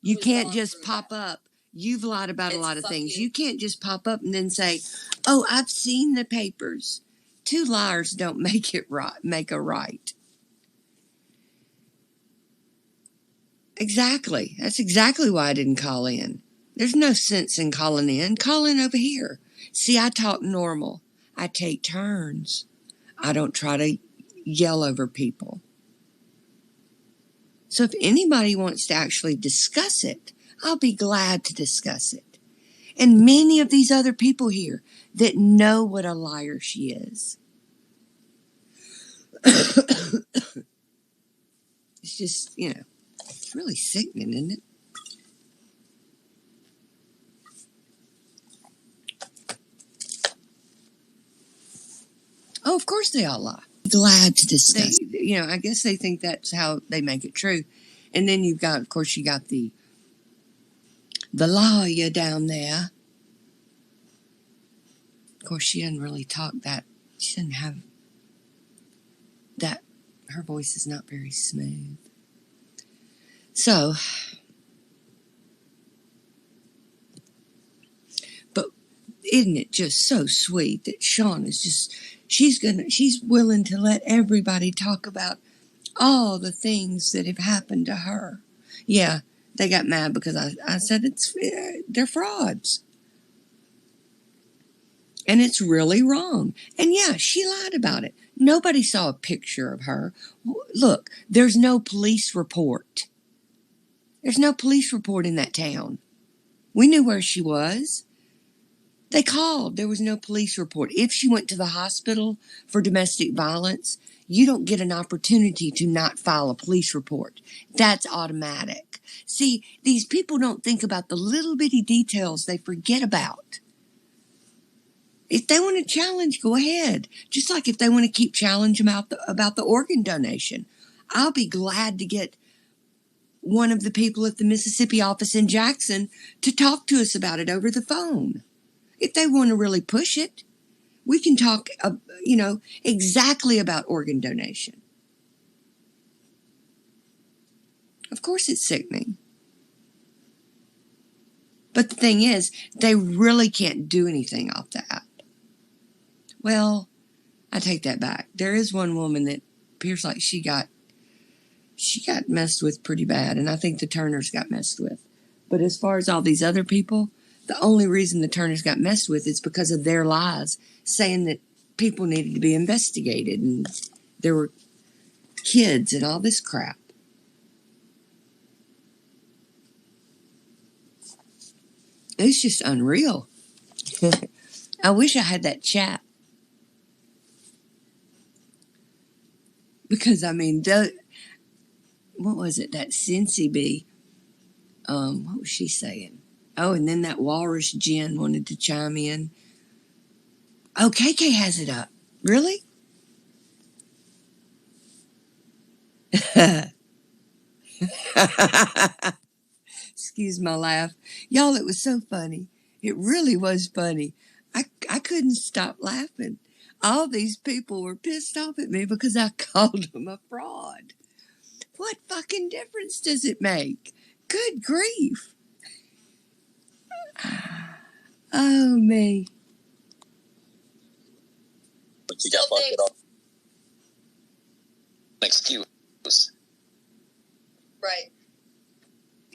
You can't just pop up. You've lied about a lot of things. You can't just pop up and then say, "Oh, I've seen the papers." Two liars don't make it right. Make a right. Exactly. That's exactly why I didn't call in. There's no sense in calling in. Call in over here. See, I talk normal. I take turns. I don't try to yell over people. So if anybody wants to actually discuss it, I'll be glad to discuss it. And many of these other people here that know what a liar she is. It's just, it's really sickening, isn't it? Oh, of course they all lie. Glad to discuss. I guess they think that's how they make it true. And then you got the lawyer down there. Of course, she doesn't really talk that. She doesn't have that. Her voice is not very smooth. So, but isn't it just so sweet that Sean is just, she's willing to let everybody talk about all the things that have happened to her. Yeah, they got mad because I said they're frauds. And it's really wrong. And yeah, she lied about it. Nobody saw a picture of her. Look, there's no police report. There's no police report in that town. We knew where she was. They called. There was no police report. If she went to the hospital for domestic violence, you don't get an opportunity to not file a police report. That's automatic. See, these people don't think about the little bitty details they forget about. If they want to challenge, go ahead. Just like if they want to keep challenging about the organ donation. I'll be glad to get one of the people at the Mississippi office in Jackson to talk to us about it over the phone. If they want to really push it, we can talk, exactly about organ donation. Of course it's sickening. But the thing is, they really can't do anything off that. Well, I take that back. There is one woman that appears like she got messed with pretty bad, and I think the Turners got messed with. But as far as all these other people, the only reason the Turners got messed with is because of their lies, saying that people needed to be investigated and there were kids and all this crap. It's just unreal. I wish I had that chat. Because, what was it? That Cincy bee. What was she saying? Oh, and then that Walrus Jen wanted to chime in. Oh, KK has it up. Really? Excuse my laugh. Y'all, it was so funny. It really was funny. I couldn't stop laughing. All these people were pissed off at me because I called them a fraud. What fucking difference does it make? Good grief. Oh, me. But you got busted off. Excuse. Right.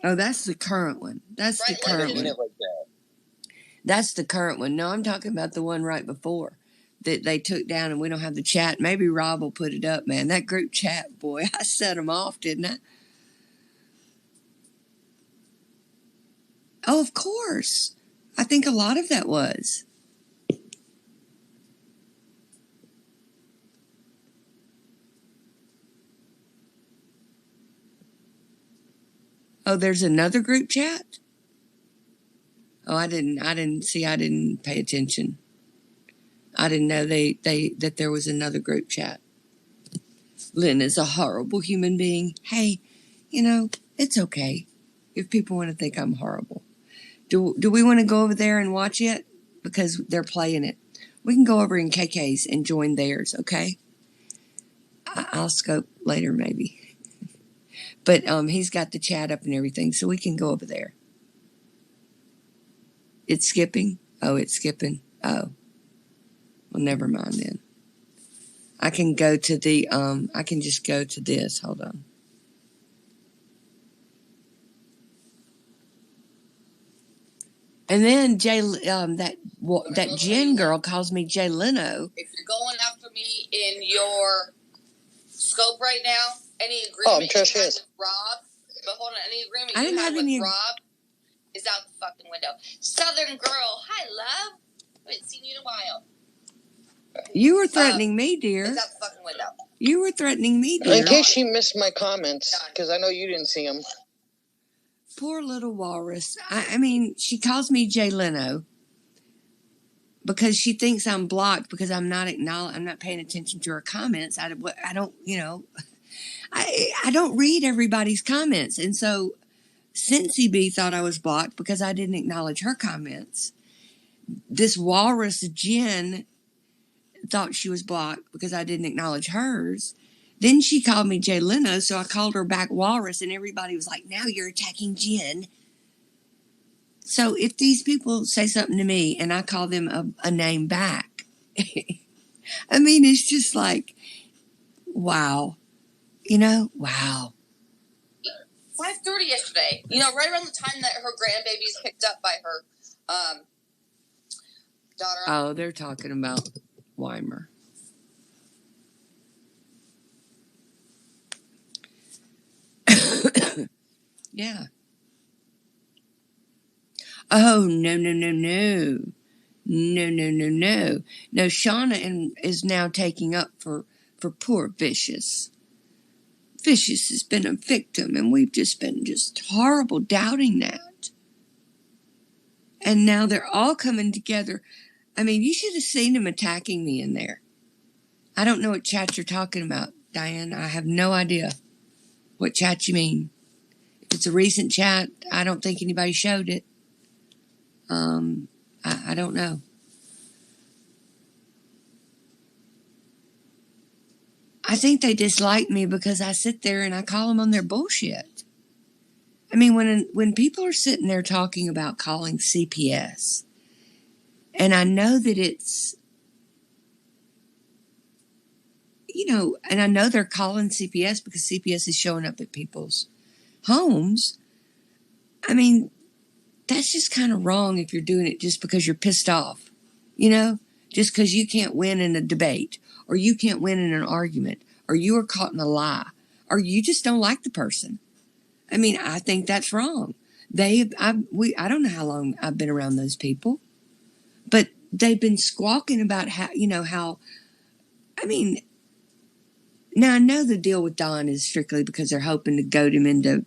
Oh, that's the current one. That's the current one. That's the current one. No, I'm talking about the one right before that they took down, and we don't have the chat. Maybe Rob will put it up, man. That group chat, boy, I set them off, didn't I? Oh, of course. I think a lot of that was. Oh, there's another group chat? Oh, I didn't pay attention. I didn't know that there was another group chat. Lyn is a horrible human being. Hey, it's okay if people want to think I'm horrible. Do we want to go over there and watch it? Because they're playing it. We can go over in KK's and join theirs, okay? I'll scope later maybe. But he's got the chat up and everything, so we can go over there. It's skipping? Oh, it's skipping. Oh. Well, never mind then. I can go to the, I can just go to this. Hold on. And then that Jen girl calls me Jay Leno. If you're going after me in your scope right now, any agreement you had with Rob, but hold on, any agreement you had with Rob is out the fucking window. Southern girl, hi love. I haven't seen you in a while. You were threatening me, dear. It's out the fucking window. You were threatening me, dear. In case she missed my comments, because I know you didn't see them. Poor little walrus. I mean, she calls me Jay Leno because she thinks I'm blocked because I'm not paying attention to her comments. I don't, you know, I don't read everybody's comments. And so Cincy B thought I was blocked because I didn't acknowledge her comments. This walrus Jen thought she was blocked because I didn't acknowledge hers. Then she called me Jay Leno, so I called her back walrus, and everybody was like, now you're attacking Jen. So if these people say something to me and I call them a name back, I mean, it's just like, wow. You know, wow. 5:30 yesterday. You know, right around the time that her grandbaby's picked up by her daughter. Oh, they're talking about Weimer. Yeah. Oh, no. No, Shauna is now taking up for poor Vicious. Vicious has been a victim, and we've just been horrible doubting that. And now they're all coming together. I mean, you should have seen them attacking me in there. I don't know what chat you're talking about, Diane. I have no idea what chat you mean. If it's a recent chat, I don't think anybody showed it. I don't know. I think they dislike me because I sit there and I call them on their bullshit. I mean, when people are sitting there talking about calling CPS, and I know that it's, you know, and I know they're calling CPS because CPS is showing up at people's homes. I mean, that's just kind of wrong if you're doing it just because you're pissed off, you know, just because you can't win in a debate or you can't win in an argument or you are caught in a lie or you just don't like the person. I mean, I think that's wrong. I don't know how long I've been around those people, but they've been squawking about how, I mean, now I know the deal with Don is strictly because they're hoping to goad him into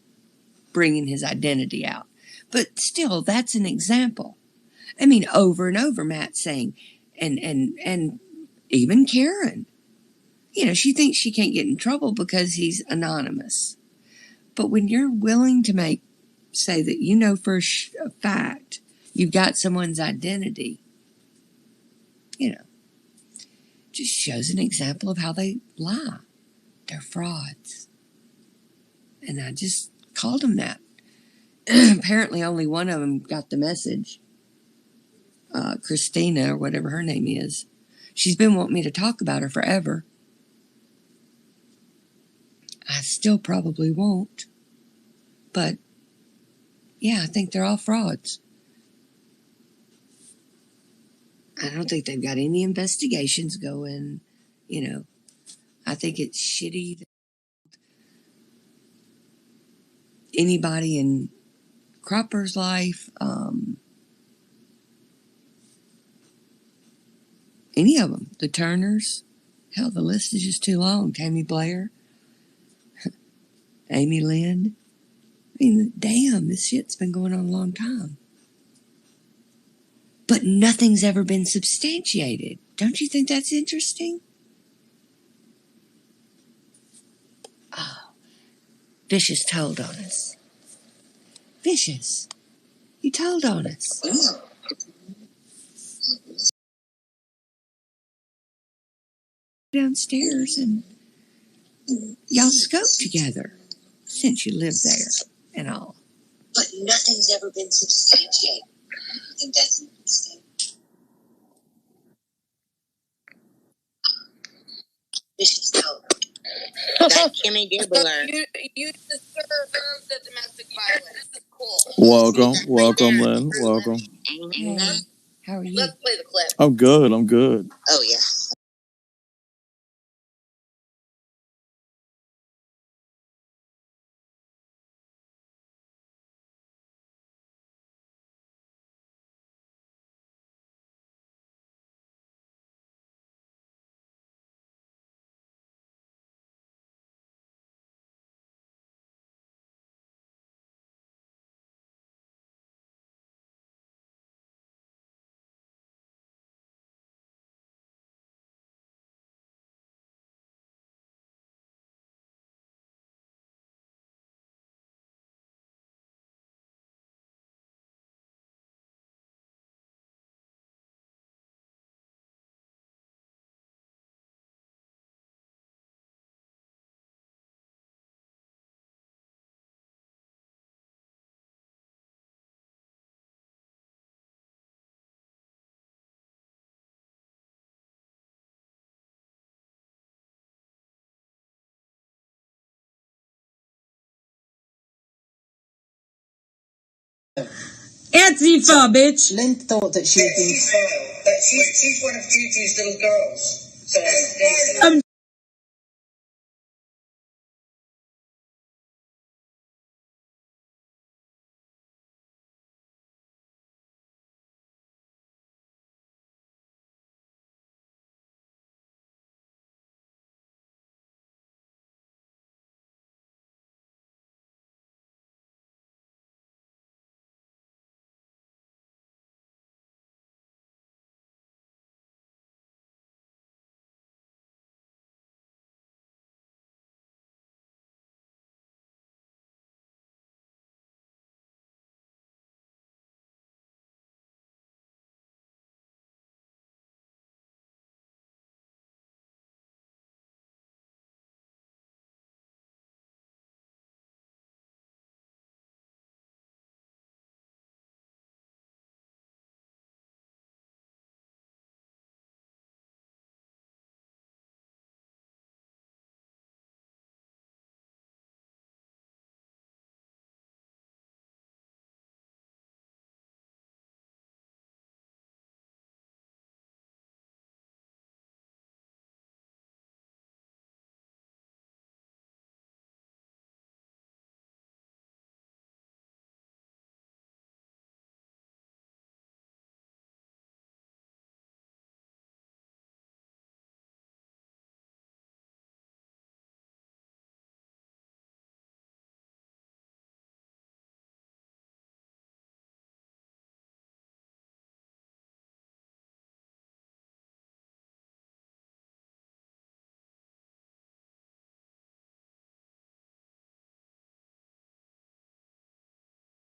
bringing his identity out. But still, that's an example. I mean, over and over, Matt's saying, and even Karen, you know, she thinks she can't get in trouble because he's anonymous. But when you're willing to say that you know for a fact you've got someone's identity, you know, just shows an example of how they lie. They're frauds. And I just called them that. Apparently only one of them got the message. Christina, or whatever her name is. She's been wanting me to talk about her forever. I still probably won't. But, yeah, I think they're all frauds. I don't think they've got any investigations going. You know, I think it's shitty that anybody in Cropper's life, any of them, the Turners, hell, the list is just too long. Tammy Blair, Amy Lynn. I mean, damn, this shit's been going on a long time. But nothing's ever been substantiated. Don't you think that's interesting? Oh, Vicious told on us. Vicious, you told on us. Downstairs and y'all scoped together. since you live there and all. But nothing's ever been substantiated. I think that's an mistake. Vicious tone. That Kimmy Gibbler. You deserve the domestic violence. This is cool. Welcome, Lyn. Welcome. Hey, how are you? Let's play the clip. I'm good. Oh, yeah. Antifa, bitch. Lyn thought that she would be. She's one of Gigi's little girls. So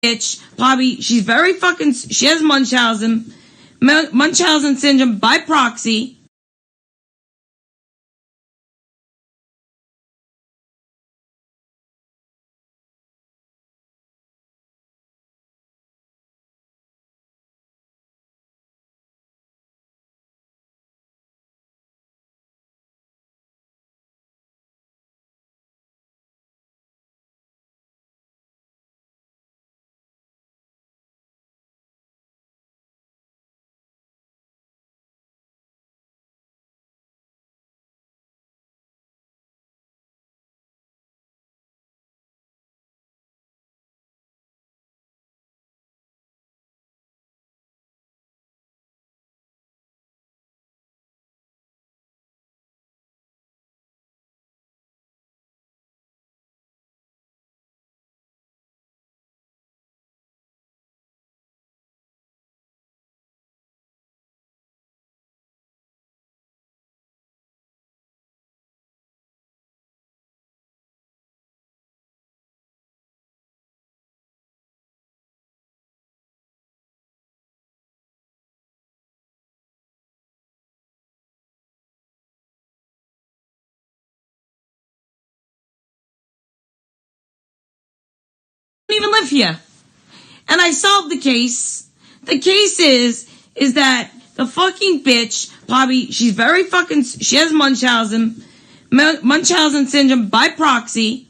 Bitch. Bobby, she's very fucking. She has Munchausen syndrome by proxy. don't even live here. And I solved the case. The case is that the fucking bitch, Bobby, she's very fucking, she has Munchausen syndrome by proxy.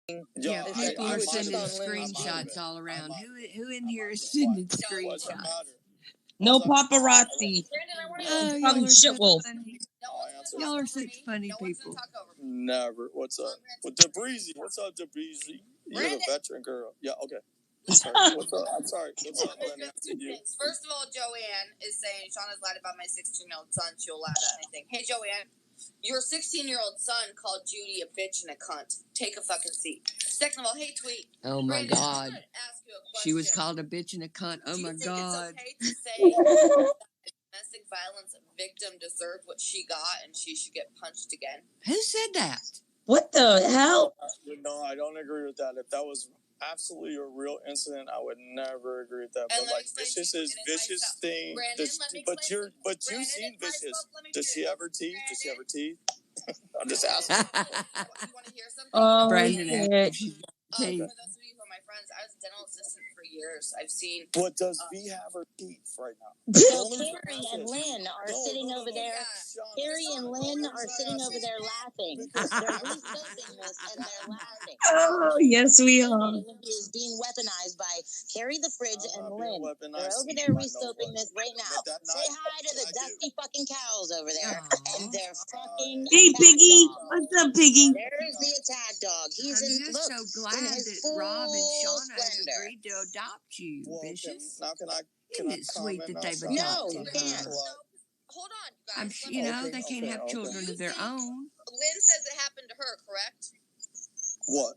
Yeah, people are sending screenshots all around. Who in here is sending screenshots? No paparazzi. Oh, Probably y'all are so Shitwolf. funny. Y'all are such funny people. Never. What's up? Well, DeBreezy. What's up, DeBreezy? You're the veteran girl. Yeah, okay. What's up? I'm sorry. What's up, Lenny? First of all, Joanne is saying Shauna's lied about my 16-year-old son. She'll lie about anything. Hey, Joanne, your 16-year-old son called Judy a bitch and a cunt. Take a fucking seat. Second of all, hey, Tweet. Oh my Brandon, God. I'm gonna ask you a question. She was called a bitch and a cunt. Oh my God. Do you think it's okay to say that a domestic violence victim deserved what she got and she should get punched again? Who said that? What the hell? No, I don't agree with that. If that was absolutely a real incident, I would never agree with that. And but like vicious is vicious thing. Brandon, but you've seen vicious. Does she ever teeth? Does she ever teeth? I'm just asking. You want to hear something? Oh, Brandon, shit. For those of you who are my friends, I was a dental assistant for years. I've seen. But does V have her teeth right now? So Carrie and Lynn are sitting over there. Carrie and Lynn are sitting over there laughing. They're re-scoping this and they're laughing. Oh, yes, we are. Is being weaponized by Carrie the Fridge and Lynn. They're over there re-scoping this right now. Say hi to the dusty fucking cows over there. And they're fucking Hey, Piggy. dog. What's up, Piggy? There's the attack dog. He's I'm just so glad that Rob and Shauna have agreed to adopt you, Vicious. Isn't it sweet that they've adopted you her? can't. Hold on, you guys. You know, they can't have children of their own. Lynn says it happened to her, correct? What?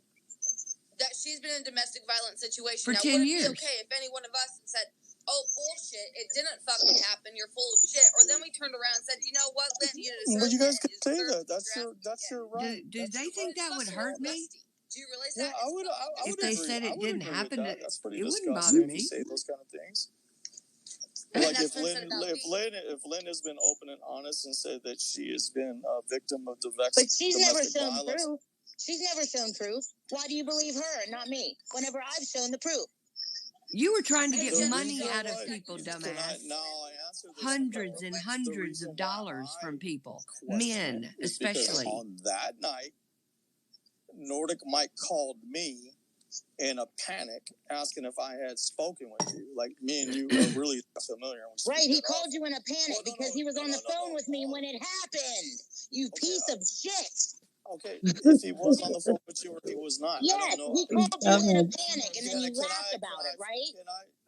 That she's been in a domestic violence situation. For now, 10 would it years. be okay if any one of us said, oh, bullshit, it didn't fucking happen, you're full of shit. Or then we turned around and said, you know what, Lynn, you deserve it. But you guys can say that. That's your right. Do they think that would hurt me? Do you realize that? I would If they said it didn't happen, it wouldn't disgusting bother me. to say those kind of things. And Like that's if Lynn has been open and honest and said that she has been a victim of domestic But she's never shown violence. proof. She's never shown proof. Why do you believe her and not me? Whenever I've shown the proof. You were trying to get money out of people, dumbass. Hundreds and hundreds of dollars from people. Men, especially. On that night, Nordic Mike called me in a panic asking if I had spoken with you. Like, me and you are really familiar. Right, he called you in a panic because he was on the phone with me when it happened. You piece of shit. Okay, if he was on the phone with you or he was not. Yes, I don't know. he called you in a panic and then you laughed about it, right?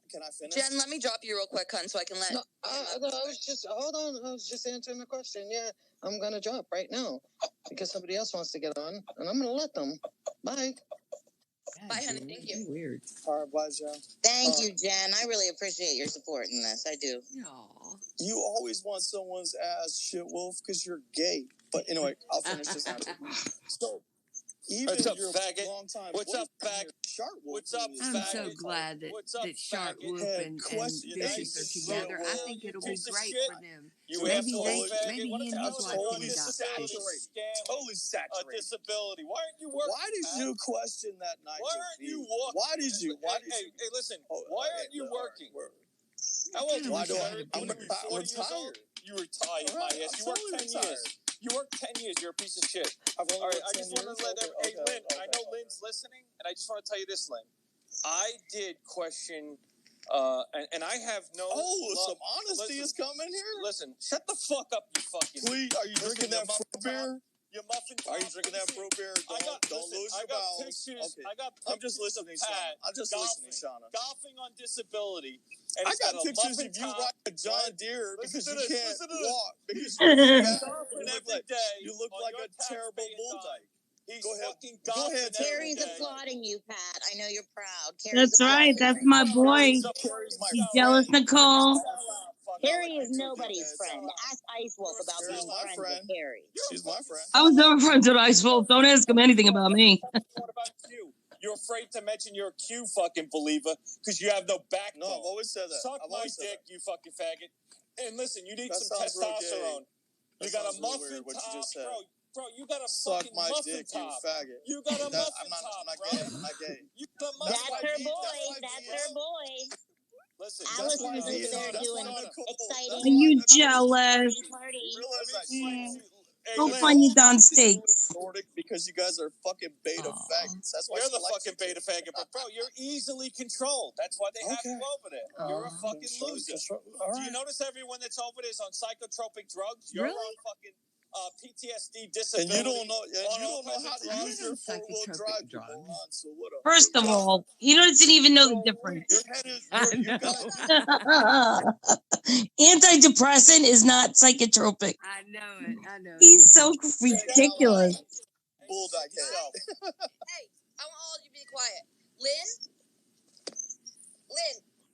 Can I finish? Jen, let me drop you real quick, hun, so I can let... No, I was just, hold on, I was just answering the question. Yeah, I'm going to drop right now because somebody else wants to get on, and I'm going to let them. Bye. Bye, honey, thank you. Weird. All right, bye, Jen. Thank you, Jen. I really appreciate your support in this. I do. Aww. You always want someone's ass, shit wolf, because you're gay. But anyway, I'll finish this answer. So, even what's up, your faggot? long-time What's up, faggot? What's up, I'm so glad that Shark Whoop and Vicious are together. I think it'll be great for them. Maybe he and his wife can adopt Vicious. Totally saturated. A disability. Why aren't you working? Why did you question that night? Why aren't you working? Why did you? Hey, listen. Why aren't you working? How old are you? I'm retired. You retired, my ass. You worked 10 years. You worked 10 years. You're a piece of shit. All right, I just want to let hey, Lynn, I know Lynn's listening, and I just want to tell you this, Lynn. I did question, and I have no... some honesty is coming here? Listen, shut the fuck up, you fucking... Please, are you drinking that fruit beer? Your muffin top. Are you drinking that fruit beer? Don't lose your bowels. Pictures. Okay. I got pictures. I'm just listening, Shauna. I'm just listening, Shauna. Golfing on disability. And I got pictures of you riding a John Deere because you can't walk. Because you look like a terrible bull dyke. Go ahead. Carrie's applauding you, Pat. I know you're proud. That's right. That's my boy. She's jealous, Nicole. Carrie is nobody's friend. Ask Ice Wolf about being friends with Carrie. She's my friend. I was never friends with Ice Wolf. Don't ask him anything about me. What about Q? You're afraid to mention your Q, fucking believer, because you have no backbone. No, I've always said that. Suck my dick, you fucking faggot. And listen, you need some testosterone. You got a muffin top, bro. You got a fucking muffin top. You faggot. You got a muffin top, I'm not gay. I'm not gay. That's her boy. That's her boy. Listen, Allison's over there doing exciting. Are you jealous? Party. Go find you Don Steaks. Nordic because you guys are fucking beta faggots. That's why you're the fucking beta faggot, but bro, you're easily controlled. That's why they have you over there. You're a fucking loser. Do you notice everyone that's over there is on psychotropic drugs? You're on fucking PTSD disability. And you don't know how to use your four-wheel drive, moron. So what up? First of all, he doesn't even know the difference. Antidepressant is not psychotropic. I know it. He's so ridiculous. Bulldog. Hey, I want all of you to be quiet. Lyn,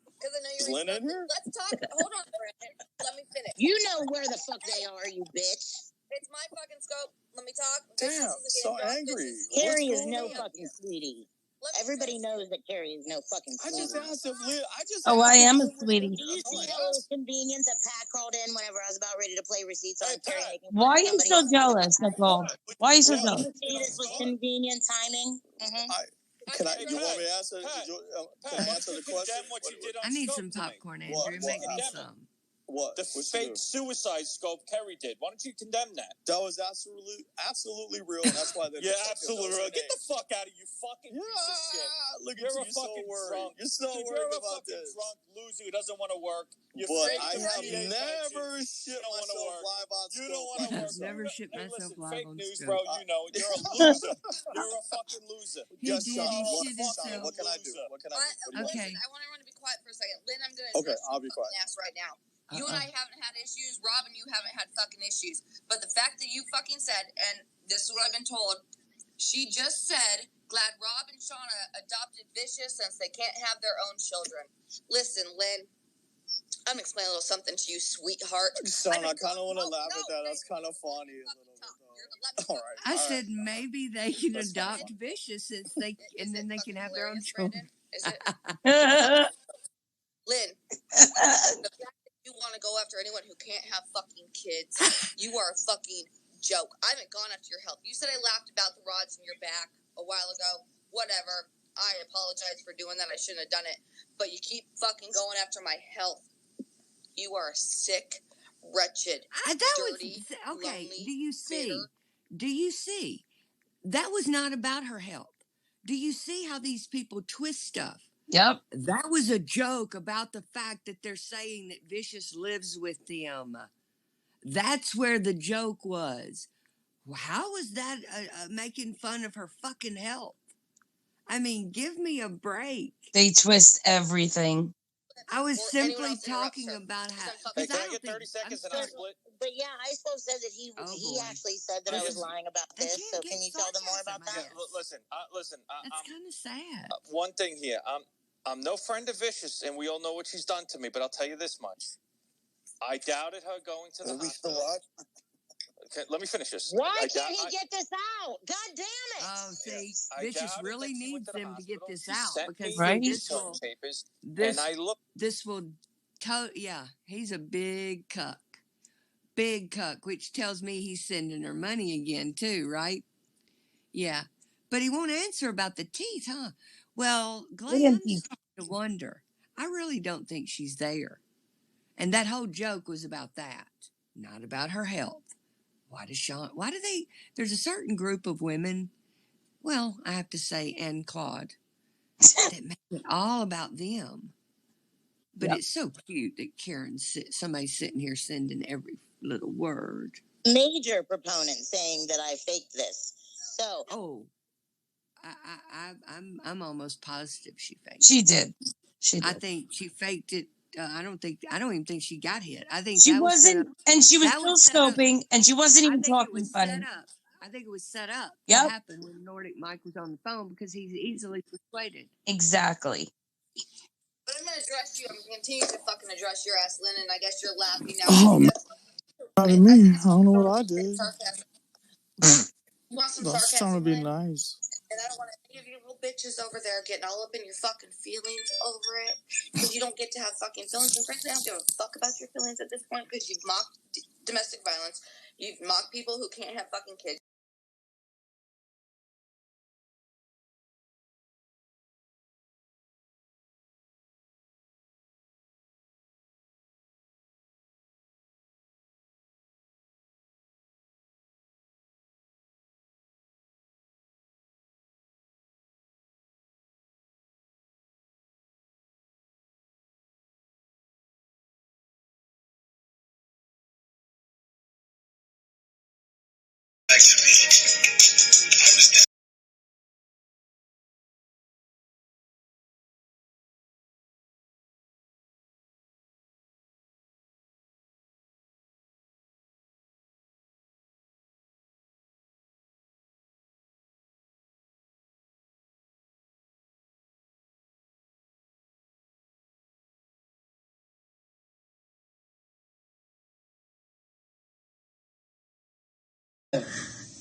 because I know you're Lyn in here. Let's talk. Hold on, Brandon. Let me finish. You know where the fuck they are, you bitch. It's my fucking scope. Let me talk. Damn, so angry. Carrie is no fucking sweetie. Everybody knows that Carrie is no fucking sweetie. I just asked if Lyn. I am a sweetie. Do you see how it was convenient that Pat called in whenever I was about ready to play receipts on Carrie making fun Why of are you somebody so else? jealous, Nicole? Why are you so Do jealous? you see this was convenient timing? You want me to answer? Can I answer the question? I need some popcorn, Andrew. Make me some. What? The fake suicide scope Kerry did. Why don't you condemn that? That was absolutely real, and that's why they. Yeah, absolutely real. Get the fuck out of you, fucking piece of shit. Look at you, so worried. You're so worried about this. You're a fucking drunk loser who doesn't want to work. But I have never shit myself live on scope. You don't want to work. Never shit myself live fake on news, scope. bro. You know it. You're a loser. You're a fucking loser. He did. He shit himself. What can I do? Okay. Listen, I want everyone to be quiet for a second. Lyn, I'm going to I'll be quiet. ass right now. You and I haven't had issues. Rob and you haven't had fucking issues. But the fact that you fucking said, and this is what I've been told, she just said, glad Rob and Shauna adopted Vicious since they can't have their own children. Listen, Lyn, I'm explaining a little something to you, sweetheart. Son, I kind of want to laugh at that. That's kind of funny. All right. I said maybe they can adopt Vicious since and then they can have their own children. Is it? Lyn, the fact that you want to go after anyone who can't have fucking kids, you are a fucking joke. I haven't gone after your health. You said I laughed about the rods in your back a while ago. Whatever. I apologize for doing that. I shouldn't have done it. But you keep fucking going after my health. You are sick, wretched, dirty, okay. lonely, Do you see? bitter. Do you see? That was not about her health. Do you see how these people twist stuff? Yep. That was a joke about the fact that they're saying that Vicious lives with them. That's where the joke was. How was that making fun of her fucking health? I mean, give me a break. They twist everything. I was simply talking about how. Hey, can I get 30 seconds and I'll split? But yeah, ISO said that he actually said that I was lying about this. So can you tell them more about that? Listen. It's kind of sad. One thing here, I'm no friend of Vicious, and we all know what she's done to me. But I'll tell you this much: I doubted her going to the hospital. Okay, let me finish this. Why can't he get this out? God damn it! Oh, see, Vicious really needs them to get this out because papers. Yeah, he's a big cuck. Big cuck, which tells me he's sending her money again too, right? Yeah. But he won't answer about the teeth, huh? Well, Glenn, I'm starting to wonder. I really don't think she's there. And that whole joke was about that, not about her health. There's a certain group of women, well, I have to say, and Claude, that make it all about them. But it's so cute that somebody's sitting here sending every little word. Major proponent saying that I faked this. So. I'm almost positive she faked it. She did. I think she faked it. I don't even think she got hit. I think she wasn't, and she was still scoping, and she wasn't even talking funny. I think it was set up to Yep. happen when Nordic Mike was on the phone because he's easily persuaded. Exactly. But I'm going to address you. I'm going to continue to fucking address your ass, Lyn, and I guess you're laughing now. Not me. I don't know what I did. You want some I was trying to be nice. And I don't want any of you little bitches over there getting all up in your fucking feelings over it. Because you don't get to have fucking feelings. And frankly, I don't give a fuck about your feelings at this point because you've mocked domestic violence. You've mocked people who can't have fucking kids.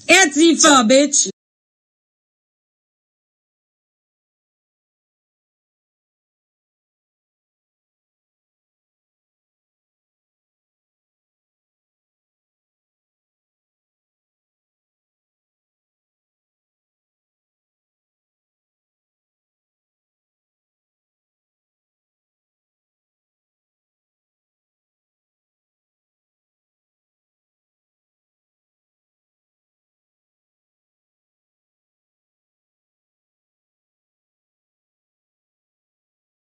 Antifa, bitch.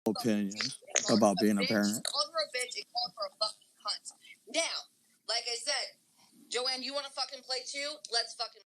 Opinion about being a parent. Called her a bitch and called her a fucking cunt. Now, like I said, Joanne, you want to fucking play too? Let's fucking.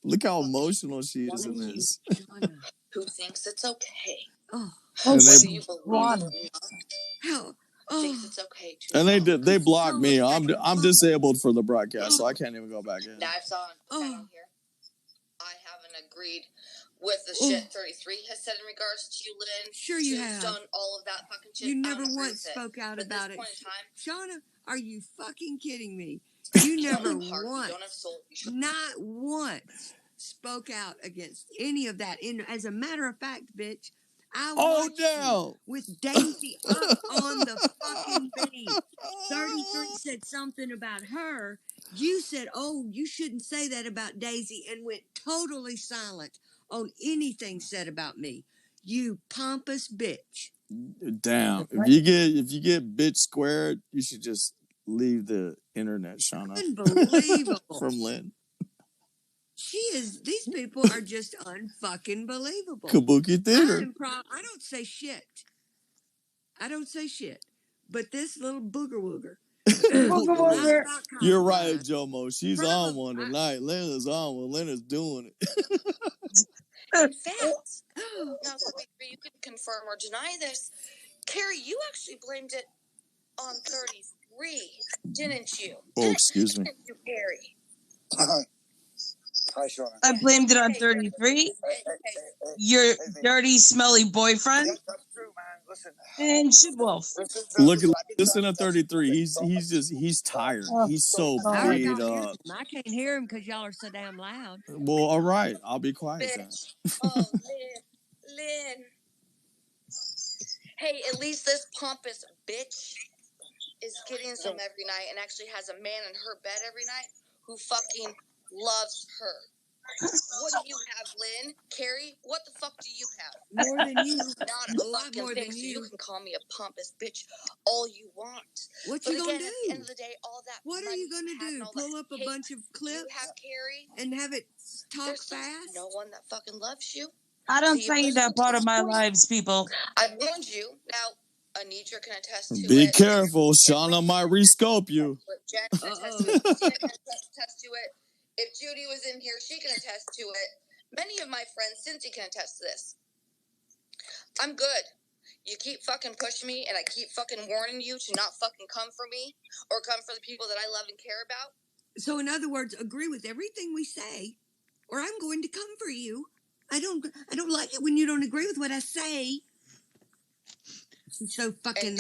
Look how emotional she is in this. Who thinks it's okay? Oh, And Whether you believe it or not, hell, thinks it's okay to. and they blocked me. I'm disabled for the broadcast, so I can't even go back in. Now I saw on the panel here. I haven't agreed with the shit 33 has said in regards to you, Lynn. Sure you have. Tombstone, all of that fucking shit. You never once spoke out about it. Shauna, are you fucking kidding me? You never once, not once, spoke out against any of that. As a matter of fact, bitch, I watched you with Daisy up on the fucking beat. 33 said something about her. You said, oh, you shouldn't say that about Daisy, and went totally silent on anything said about me. You pompous bitch. Damn. If you get bitch squared, you should just leave the internet, Shauna. Unbelievable. From Lyn. These people are just unfucking believable. Kabuki Theater. I don't say shit. But this little booger wooger. You're right, Jomo. She's on one tonight. Lyn is on one. Lyn is doing it. In fact, now you can confirm or deny this. Carrie, you actually blamed it on 33, didn't you? Oh, excuse me. You, Carrie. Hi, Shauna. I blamed it on 33. Your dirty, smelly boyfriend. That's true, man. Listen. And Shitwolf. Listen to 33. He's tired. He's so beat up. I can't hear him because y'all are so damn loud. Well, all right. I'll be quiet then. Oh, Lyn. Hey, at least this pompous bitch is getting some every night and actually has a man in her bed every night who fucking loves her. What do you have, Lyn? Carrie, what the fuck do you have? More than you. Not a fucking more thing, than you. So you can call me a pompous bitch all you want. What you gonna do? At the end of the day, all that what are you gonna do? Pull up a bunch of clips Carrie, and have it talk fast? No one that fucking loves you. I don't say that part of my lives, people. I warned you. Now, Anitra can attest to Be it. careful. Shauna might rescope you. Jen can attest to it. Christina can attest to it. If Judy was in here, she can attest to it. Many of my friends, Cincy, can attest to this. I'm good. You keep fucking pushing me, and I keep fucking warning you to not fucking come for me or come for the people that I love and care about. So, in other words, agree with everything we say, or I'm going to come for you. I don't like it when you don't agree with what I say. She's so fucking...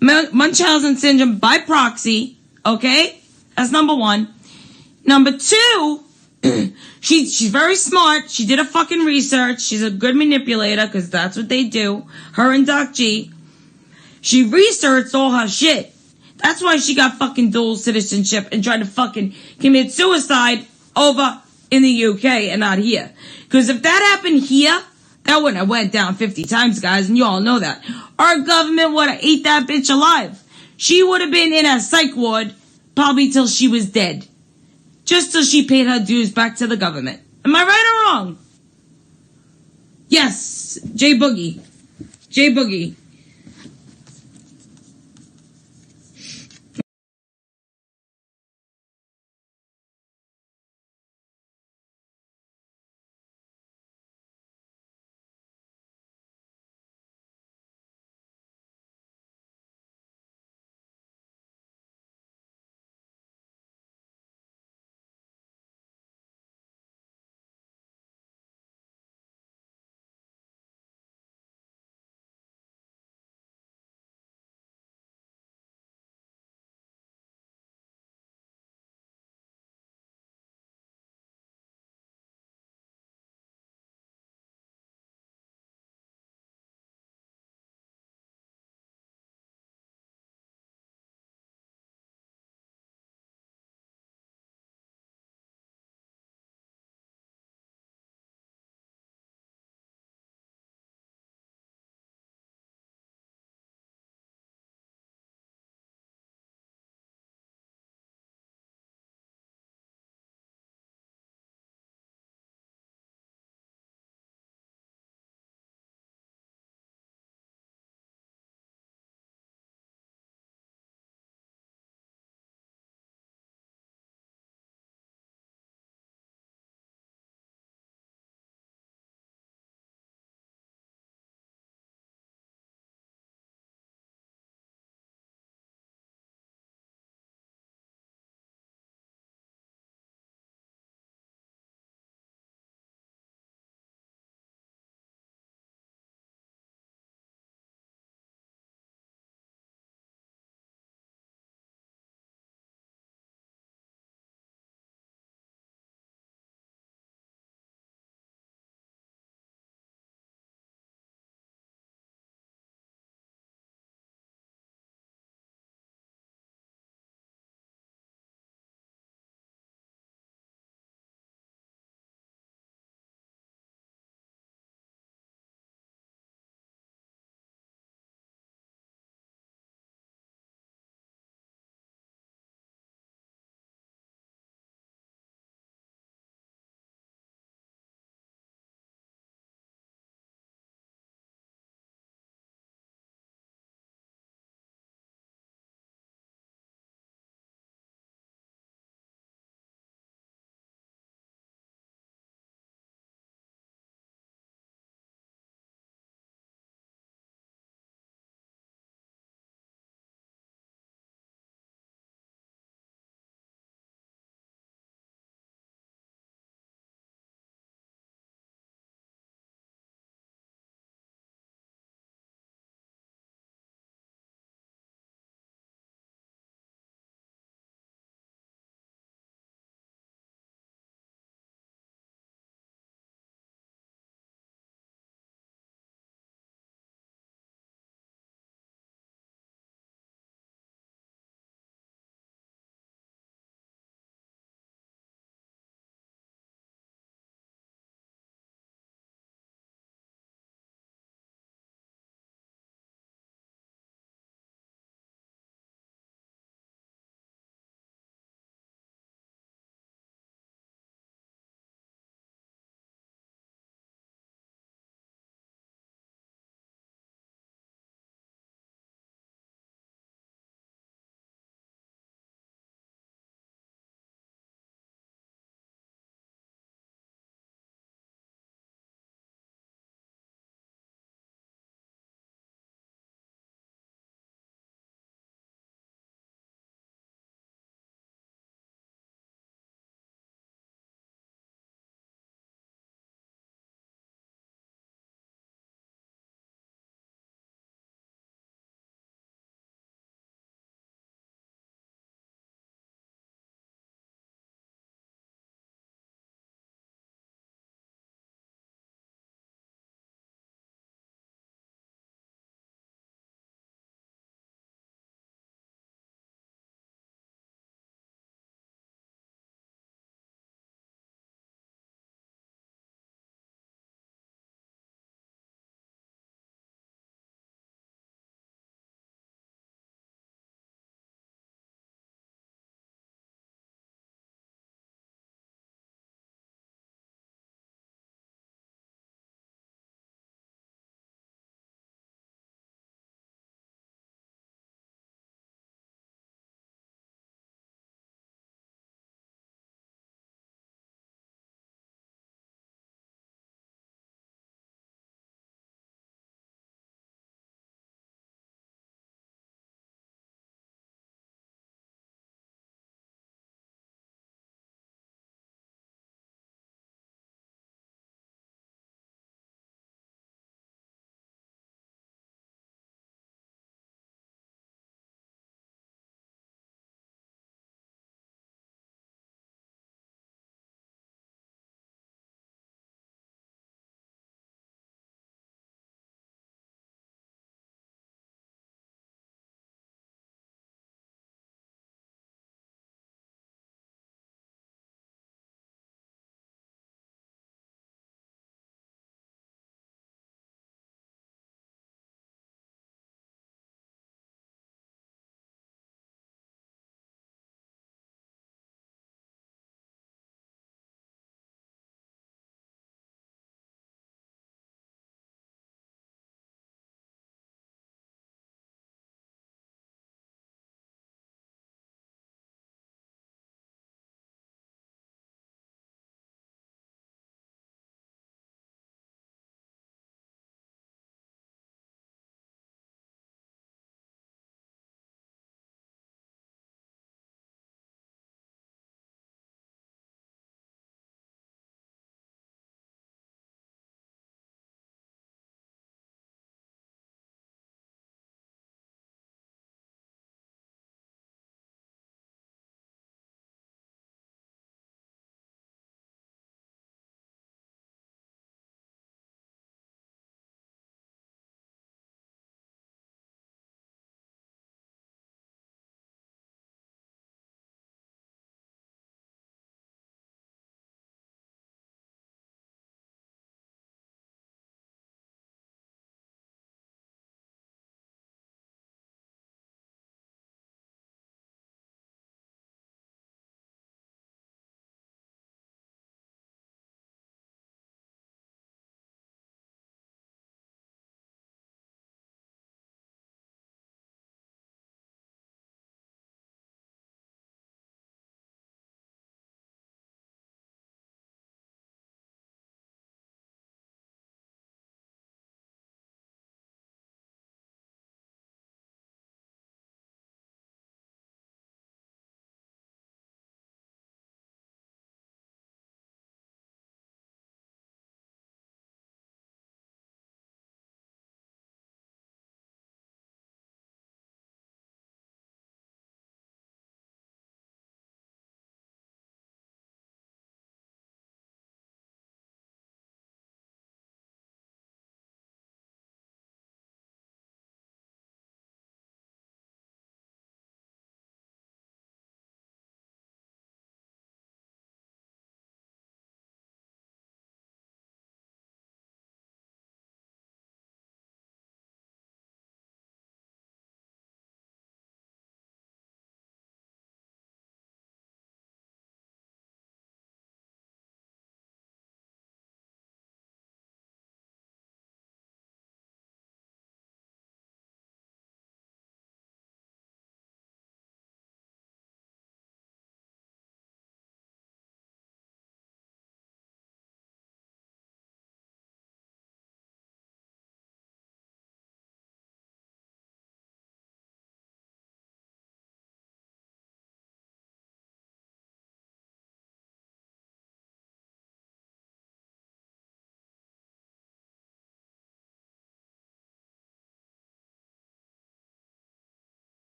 Munchausen syndrome by proxy, okay? That's number one. Number two, she's very smart. She did a fucking research. She's a good manipulator because that's what they do. Her and Doc G. She researched all her shit. That's why she got fucking dual citizenship and tried to fucking commit suicide over in the UK and not here. Because if that happened here, that wouldn't have went down 50 times, guys, and you all know that. Our government would have ate that bitch alive. She would have been in a psych ward probably till she was dead. Just till she paid her dues back to the government. Am I right or wrong? Yes, J Boogie. J Boogie.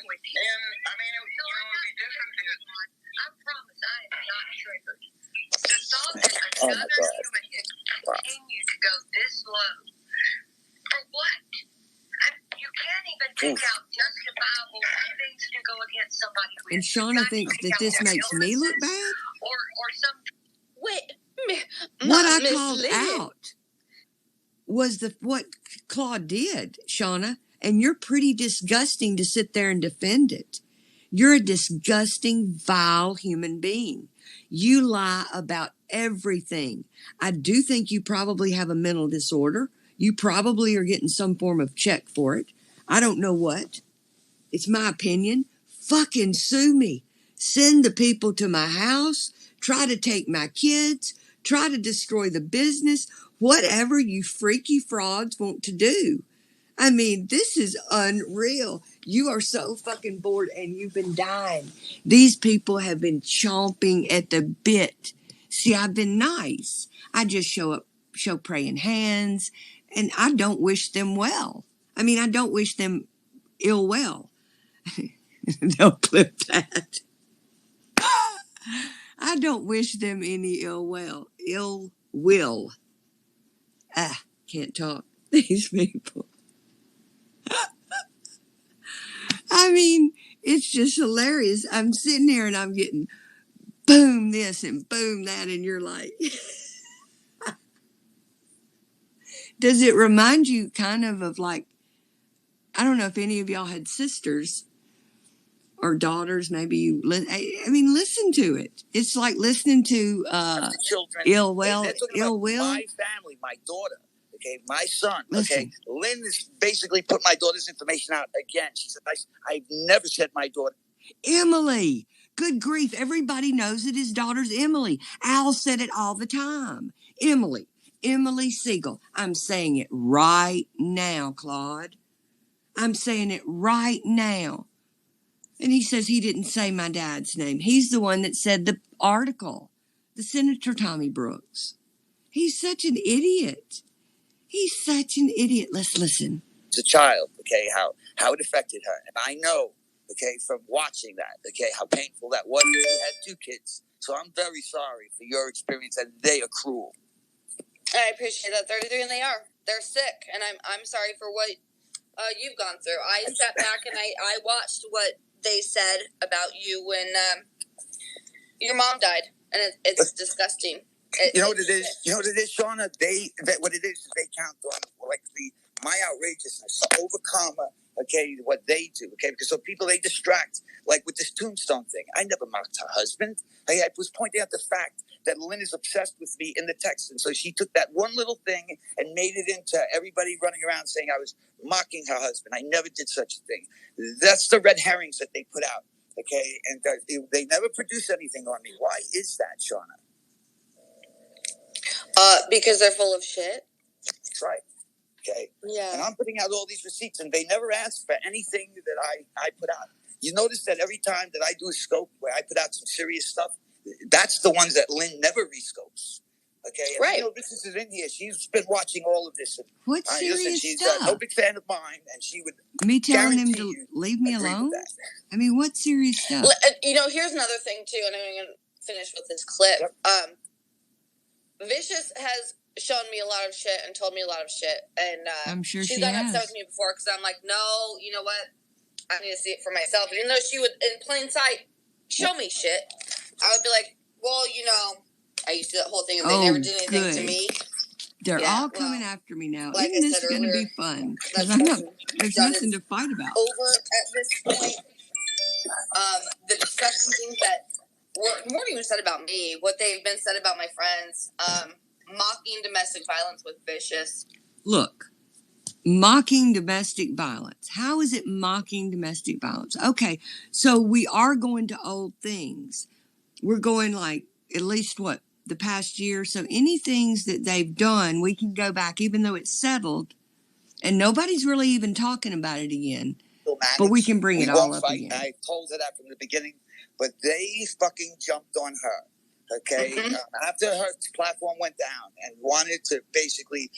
with you. And, I mean, it would be different if... I promise I am not triggered. The thought that another human could continue to go this low, for what? You can't even take out justifiable things to go against somebody with. And Shauna thinks that this makes me look bad? Or some... Wait, what I called out was what Claude did, Shauna, and you're pretty disgusting to sit there and defend it. You're a disgusting, vile human being. You lie about everything. I do think you probably have a mental disorder. You probably are getting some form of check for it. I don't know what. It's my opinion. Fucking sue me. Send the people to my house. Try to take my kids. Try to destroy the business. Whatever you freaky frauds want to do. I mean, this is unreal. You are so fucking bored and you've been dying. These people have been chomping at the bit. See, I've been nice. I just show praying hands, and I don't wish them well. I mean, I don't wish them ill well. Don't clip that. I don't wish them any ill will. Can't talk. These people. I mean, it's just hilarious. I'm sitting here and I'm getting boom this and boom that, and you're like, does it remind you kind of like, I don't know if any of y'all had sisters or daughters, maybe you, I mean, listen to it. It's like listening to children. Ill will. My family, my daughter. Okay, my son. Listen. Okay, Lyn has basically put my daughter's information out again. She said, I've never said my daughter. Emily. Good grief. Everybody knows that his daughter's Emily. Al said it all the time. Emily Siegel. I'm saying it right now, Claude. I'm saying it right now. And he says he didn't say my dad's name. He's the one that said the article. The Senator Tommy Brooks. He's such an idiot. He's such an idiot. Let's listen. As a child, okay, how it affected her. And I know, okay, from watching that, okay, how painful that was. She had 2 kids. So I'm very sorry for your experience, and they are cruel. I appreciate that. 33, and they are. They're sick. And I'm sorry for what you've gone through. I sat back and I watched what they said about you when your mom died. And it's disgusting. You know what it is? You know what it is, Shauna? What it is they count on, like, my outrageousness to overcome, okay, what they do, okay? Because so people, they distract, like with this tombstone thing. I never mocked her husband. I was pointing out the fact that Lyn is obsessed with me in the text. And so she took that one little thing and made it into everybody running around saying I was mocking her husband. I never did such a thing. That's the red herrings that they put out, okay? And they never produce anything on me. Why is that, Shauna? Because they're full of shit. That's right. Okay. Yeah. And I'm putting out all these receipts, and they never ask for anything that I put out. You notice that every time that I do a scope where I put out some serious stuff, that's the ones that Lyn never rescopes. Okay. And right. I know this is in here. She's been watching all of this. And, what serious she's stuff? No big fan of mine, and she would. Me telling him to leave me alone. I mean, what serious stuff? You know, here's another thing too, and I'm going to finish with this clip. Yep. Vicious has shown me a lot of shit and told me a lot of shit, and I'm sure she's gotten upset with me before because I'm like, no, you know what? I need to see it for myself. Even though she would, in plain sight, show me shit, I would be like, well, you know, I used to do that whole thing, and they never did anything to me. They're all coming after me now. Like Isn't this going to be fun? Because I know there's nothing to fight about. Over at this point, the disgusting things that weren't even said about me, what they've been said about my friends, mocking domestic violence with Vicious. Look, mocking domestic violence. How is it mocking domestic violence? Okay, so we are going to old things. We're going like at least the past year. So any things that they've done, we can go back, even though it's settled, and nobody's really even talking about it again. But we can bring it all up again. I told her that from the beginning. But they fucking jumped on her, okay? Mm-hmm. After her platform went down and wanted to basically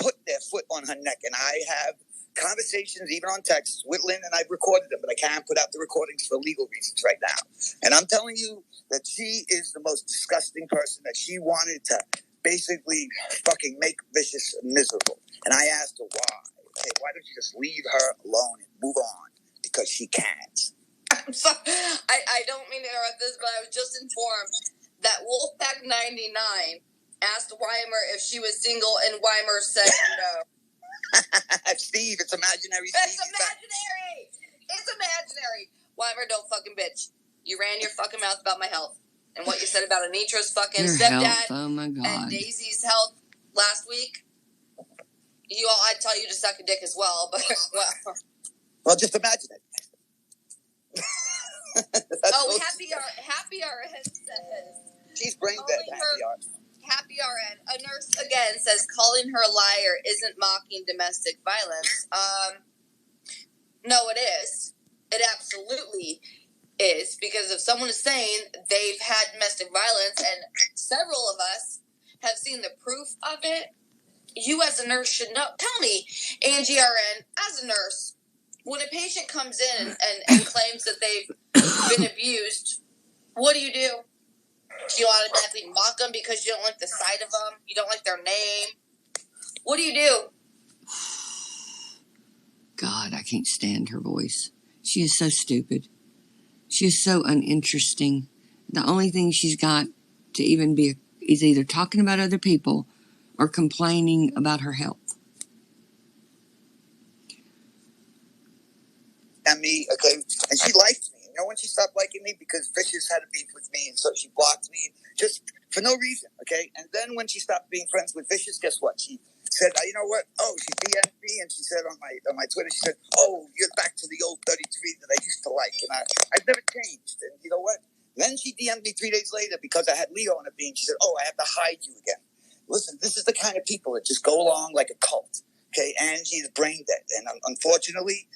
put their foot on her neck. And I have conversations, even on text, with Lyn, and I've recorded them, but I can't put out the recordings for legal reasons right now. And I'm telling you that she is the most disgusting person, that she wanted to basically fucking make Vicious miserable. And I asked her why. Hey, why don't you just leave her alone and move on? Because she can't. I'm sorry. I don't mean to interrupt this, but I was just informed that Wolfpack99 asked Weimer if she was single, and Weimer said no. Steve, it's imaginary. It's imaginary. It's imaginary. Weimer, don't fucking bitch. You ran your fucking mouth about my health and what you said about Anitra's fucking Your stepdad health, oh my God. and Daisy's health last week. I'd tell you to suck a dick as well, but well, just imagine it. Happy RN says she's brain dead. Happy RN. A nurse again says calling her a liar isn't mocking domestic violence. No, it is. It absolutely is, because if someone is saying they've had domestic violence, and several of us have seen the proof of it, you as a nurse should know. Tell me, Angie RN, as a nurse, when a patient comes in and claims that they've been abused, what do? Do you automatically mock them because you don't like the sight of them? You don't like their name? What do you do? God, I can't stand her voice. She is so stupid. She is so uninteresting. The only thing she's got to even be is either talking about other people or complaining about her health. And me, okay, and she liked me. You know when she stopped liking me? Because Vicious had a beef with me, and so she blocked me just for no reason, okay? And then when she stopped being friends with Vicious, guess what? She said, you know what? Oh, she DM'd me, and she said on my Twitter, she said, oh, you're back to the old 33 that I used to like. And I've never changed. And you know what? Then she DM'd me 3 days later because I had Leo on a beam. She said, oh, I have to hide you again. Listen, this is the kind of people that just go along like a cult. Okay, Angie's brain dead. And unfortunately,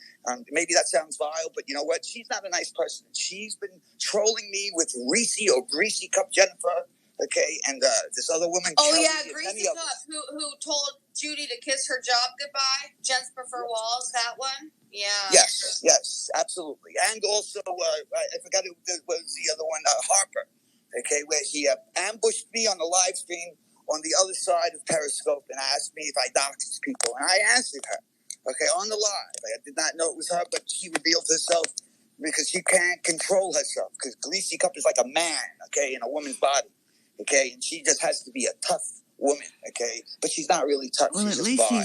maybe that sounds vile, but you know what? She's not a nice person. She's been trolling me with Reese or Greasy Cup Jennifer, okay, and this other woman. Oh, Kelly, yeah, Greasy Cup, who told Judy to kiss her job goodbye. Gents Prefer Walls, that one? Yeah. Yes, absolutely. And also, I forgot it was the other one, Harper, okay, where she ambushed me on the live stream on the other side of Periscope and asked me if I doxed people. And I answered her, okay, on the live. I did not know it was her, but she revealed herself because she can't control herself. Because Greasy Cup is like a man, okay, in a woman's body, okay? And she just has to be a tough woman, okay? But she's not really tough. Well, she's at just least vile.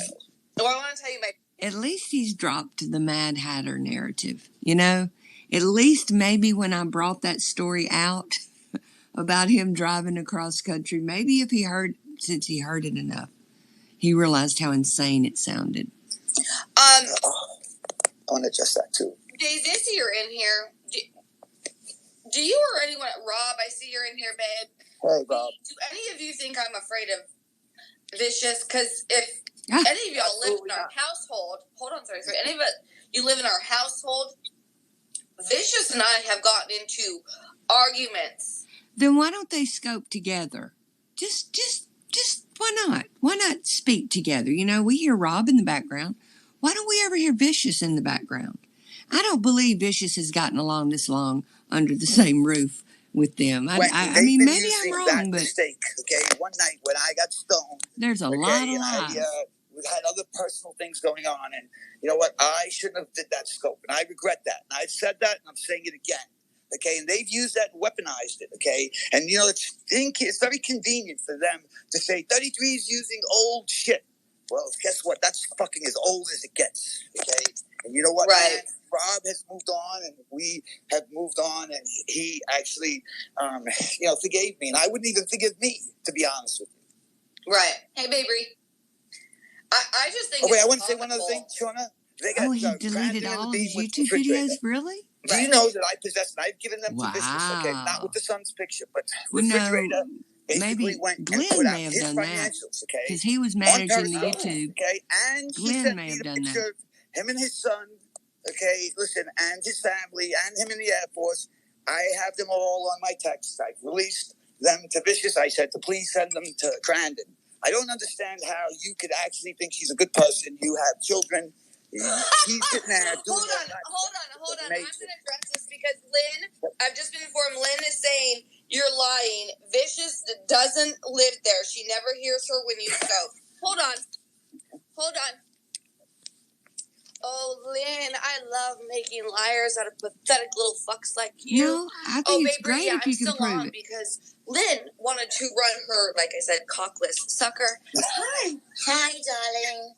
Well, I want to tell you, at least he's dropped the Mad Hatter narrative, you know? At least maybe when I brought that story out about him driving across country, maybe if he heard it enough, he realized how insane it sounded. I want to adjust that too. Dave, I see you're in here. Do you or anyone, Rob, I see you're in here, babe. Hey, Rob. Do any of you think I'm afraid of Vicious? Because if any of y'all live in our household, hold on, sorry, any of you live in our household, Vicious and I have gotten into arguments. Then why don't they scope together? Just why not? Why not speak together? You know, we hear Rob in the background. Why don't we ever hear Vicious in the background? I don't believe Vicious has gotten along this long under the same roof with them. I mean, maybe I'm wrong, but mistake, okay, one night when I got stoned, there's a lot of lies. We had other personal things going on, and you know what? I shouldn't have did that scope, and I regret that. And I've said that, and I'm saying it again. Okay, and they've used that and weaponized it, okay? And, you know, it's very convenient for them to say 33 is using old shit. Well, guess what? That's fucking as old as it gets, okay? And you know what? Right. Man? Rob has moved on, and we have moved on, and he actually, forgave me. And I wouldn't even forgive me, to be honest with you. Right. Hey, baby. I just think I want to say one other thing, Shauna. He deleted all of his YouTube videos? Really? Do you know that I possess, and I've given them to Vicious, okay? Not with the son's picture, but the refrigerator basically went and put out his financials, okay? Because he was managing the YouTube. Okay, and he sent me the picture of him and his son, okay, listen, and his family, and him in the Air Force. I have them all on my text. I've released them to Vicious. I said to please send them to Crandon. I don't understand how you could actually think she's a good person. You have children. She's sitting there doing Hold on. I'm going to address this because Lyn, I've just been informed, Lyn is saying you're lying. Vicious doesn't live there. She never hears her when you scope. Hold on. Oh, Lyn, I love making liars out of pathetic little fucks like you. No, I think it's great if you can prove it. Because Lyn wanted to run her, like I said, cockless sucker. Hi, darling.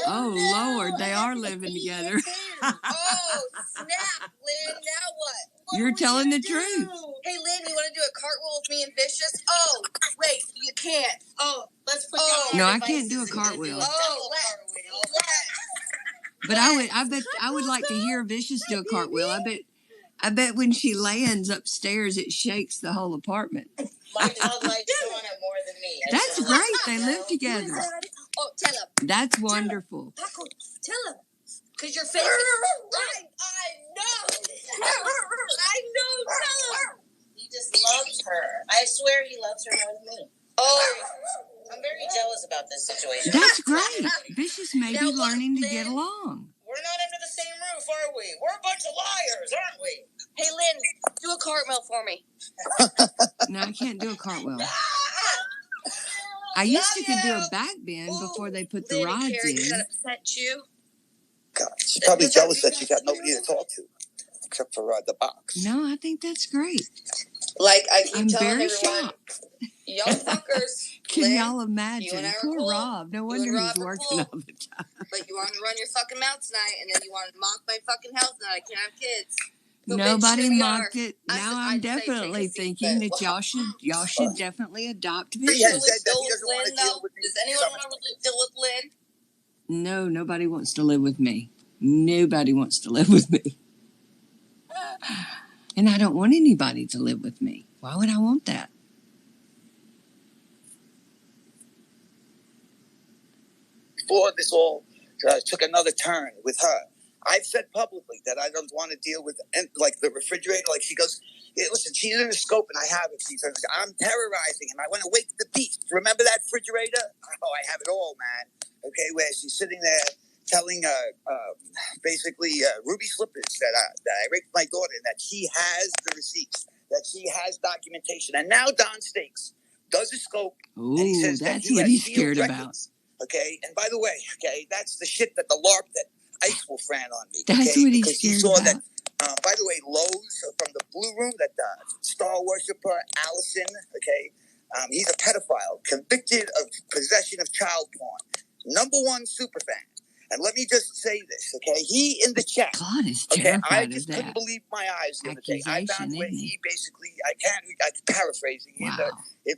Oh, Lord, they are living together. Oh, snap, Lyn. Now what? You're telling the truth. Hey, Lyn, you want to do a cartwheel with me and Vicious? Oh, wait, you can't. Oh, let's put down No, I can't do a cartwheel. Cartwheel. But I would like to hear Vicious do a cartwheel. I bet when she lands upstairs, it shakes the whole apartment. My dog likes doing it more than me. That's great. They live together. Oh, tell him. That's wonderful. Paco, tell him. Because your face is... I know. Tell him. He just loves her. I swear he loves her more than me. Oh, I'm very jealous about this situation. That's great. Vicious may be learning to get along. We're not under the same roof, are we? We're a bunch of liars, aren't we? Hey, Lyn, do a cartwheel for me. No, I can't do a cartwheel. I used to could do a back bend before they put the rods in. Does that upset you? God, she's probably jealous that she got nobody to talk to, except for the box. No, I think that's great. Like I keep I'm telling very everyone, shocked. y'all fuckers. Can Lyn, y'all imagine? you and I are Poor cool. Rob. No You wonder and Rob he's are working cool. all the time. But you want to run your fucking mouth tonight, and then you want to mock my fucking health, and I can't have kids. So Nobody bitch, mocked it. Now I'm definitely thinking that y'all should definitely adopt Vicious. He has said that he doesn't want to deal with me. Does anyone want to deal with Lyn? No, nobody wants to live with me. Nobody wants to live with me. And I don't want anybody to live with me. Why would I want that? Before this all took another turn with her, I've said publicly that I don't want to deal with like the refrigerator. Like she goes, yeah, listen, she's in the scope and I have it. She says, I'm terrorizing him. I want to wake the beast. Remember that refrigerator? Oh, I have it all, man. Okay, where she's sitting there telling basically Ruby Slippers that I raped my daughter and that she has the receipts, that she has documentation. And now Don Stakes does a scope. Ooh, and he says that's that he what he's scared records. About. Okay, and by the way, okay, that's the shit that the LARP that Ice Wolf ran on me. That's okay? what he's because scared he saw about. That, by the way, Lowe's from the Blue Room, that star worshiper Allison, okay, he's a pedophile, convicted of possession of child porn, #1 superfan. And let me just say this, okay? He in the chat. God is terrified I just of that. couldn't believe my eyes the other day. I found where he basically, I paraphrasing. Wow. They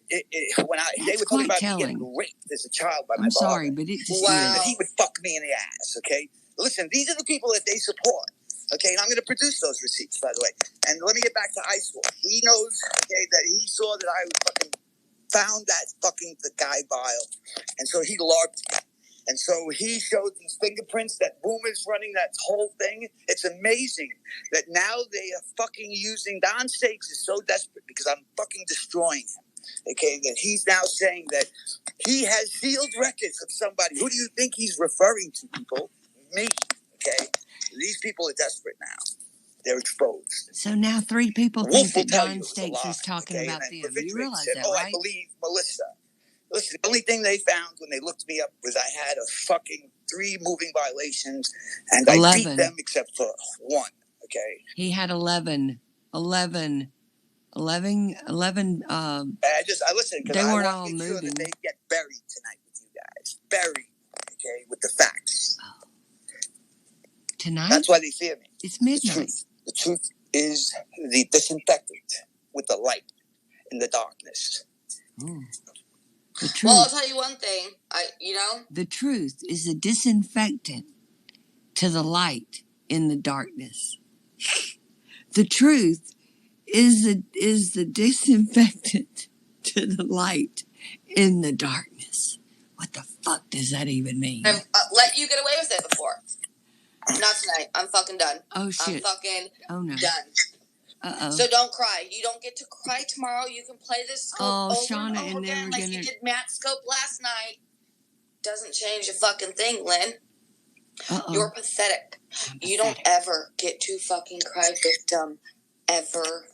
were talking about me getting raped as a child by my father. I'm sorry, but it just that he would fuck me in the ass, okay? Listen, these are the people that they support, okay? And I'm going to produce those receipts, by the way. And let me get back to Ice Wolf. He knows, okay, that he saw that I fucking found that fucking the guy bile. And so he LARPed me. And so he showed these fingerprints that Boomer's running that whole thing. It's amazing that now they are fucking using Don Stakes is so desperate because I'm fucking destroying him. Okay, that he's now saying that he has sealed records of somebody. Who do you think he's referring to, people? Me. Okay, these people are desperate now. They're exposed. So now 3 people Wolf think that will tell Don you Stakes is talking about them. You realize said, that, right? I believe Melissa. Listen, the only thing they found when they looked me up was I had a fucking 3 moving violations, and 11. I beat them except for 1, okay? He had 11. I listen, because I want to make sure that they get buried tonight with you guys. Buried, okay, with the facts. Tonight? That's why they fear me. It's midnight. The truth is the disinfectant with the light in the darkness. Ooh. Well, I'll tell you one thing. The truth is a disinfectant to the light in the darkness. The truth is the disinfectant to the light in the darkness. What the fuck does that even mean? I've let you get away with it before. Not tonight. I'm fucking done. Oh, shit. I'm fucking done. Uh-oh. So don't cry. You don't get to cry tomorrow. You can play this scope over Shauna, and over again like you did Matt's scope last night. Doesn't change a fucking thing, Lyn. You're pathetic. You don't ever get to fucking cry victim ever